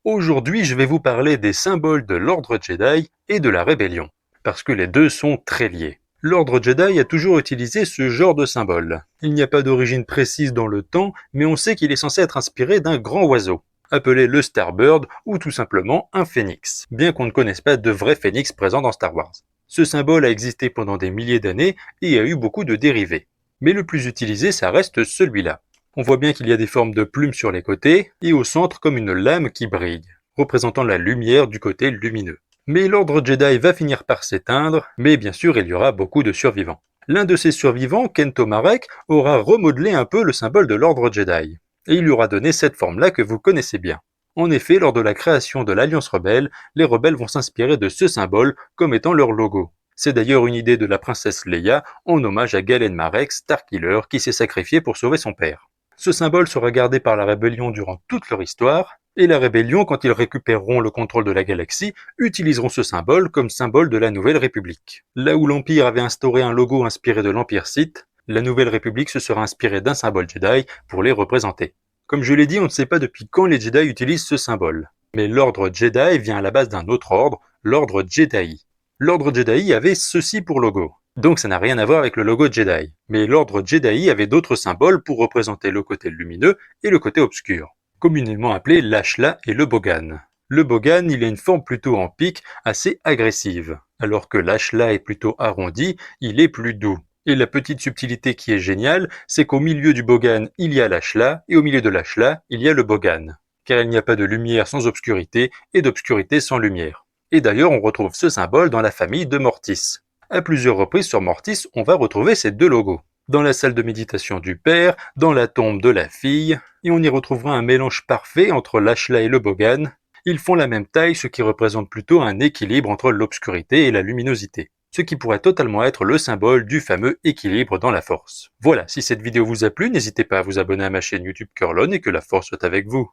Aujourd'hui, je vais vous parler des symboles de l'ordre Jedi et de la rébellion, parce que les deux sont très liés. L'ordre Jedi a toujours utilisé ce genre de symbole. Il n'y a pas d'origine précise dans le temps, mais on sait qu'il est censé être inspiré d'un grand oiseau, appelé le Starbird ou tout simplement un phénix, bien qu'on ne connaisse pas de vrai phénix présent dans Star Wars. Ce symbole a existé pendant des milliers d'années et a eu beaucoup de dérivés. Mais le plus utilisé, ça reste celui-là. On voit bien qu'il y a des formes de plumes sur les côtés et au centre comme une lame qui brille, représentant la lumière du côté lumineux. Mais l'ordre Jedi va finir par s'éteindre, mais bien sûr il y aura beaucoup de survivants. L'un de ces survivants, Kento Marek, aura remodelé un peu le symbole de l'ordre Jedi, et il lui aura donné cette forme-là que vous connaissez bien. En effet, lors de la création de l'Alliance Rebelle, les rebelles vont s'inspirer de ce symbole comme étant leur logo. C'est d'ailleurs une idée de la princesse Leia en hommage à Galen Marek, Starkiller, qui s'est sacrifié pour sauver son père. Ce symbole sera gardé par la rébellion durant toute leur histoire, et la rébellion, quand ils récupéreront le contrôle de la galaxie, utiliseront ce symbole comme symbole de la Nouvelle République. Là où l'Empire avait instauré un logo inspiré de l'Empire Sith, la Nouvelle République se sera inspirée d'un symbole Jedi pour les représenter. Comme je l'ai dit, on ne sait pas depuis quand les Jedi utilisent ce symbole. Mais l'ordre Jedi vient à la base d'un autre ordre, l'ordre Jedi. L'ordre Jedi avait ceci pour logo. Donc ça n'a rien à voir avec le logo Jedi. Mais l'ordre Jedi avait d'autres symboles pour représenter le côté lumineux et le côté obscur, communément appelé l'Ashla et le Bogan. Le Bogan, il a une forme plutôt en pic, assez agressive, alors que l'Ashla est plutôt arrondi, il est plus doux. Et la petite subtilité qui est géniale, c'est qu'au milieu du Bogan, il y a l'Ashla, et au milieu de l'Ashla, il y a le Bogan. Car il n'y a pas de lumière sans obscurité, et d'obscurité sans lumière. Et d'ailleurs, on retrouve ce symbole dans la famille de Mortis. À plusieurs reprises sur Mortis, on va retrouver ces deux logos. Dans la salle de méditation du père, dans la tombe de la fille, et on y retrouvera un mélange parfait entre l'Ashla et le Bogan. Ils font la même taille, ce qui représente plutôt un équilibre entre l'obscurité et la luminosité. Ce qui pourrait totalement être le symbole du fameux équilibre dans la force. Voilà, si cette vidéo vous a plu, n'hésitez pas à vous abonner à ma chaîne YouTube Curlon et que la force soit avec vous.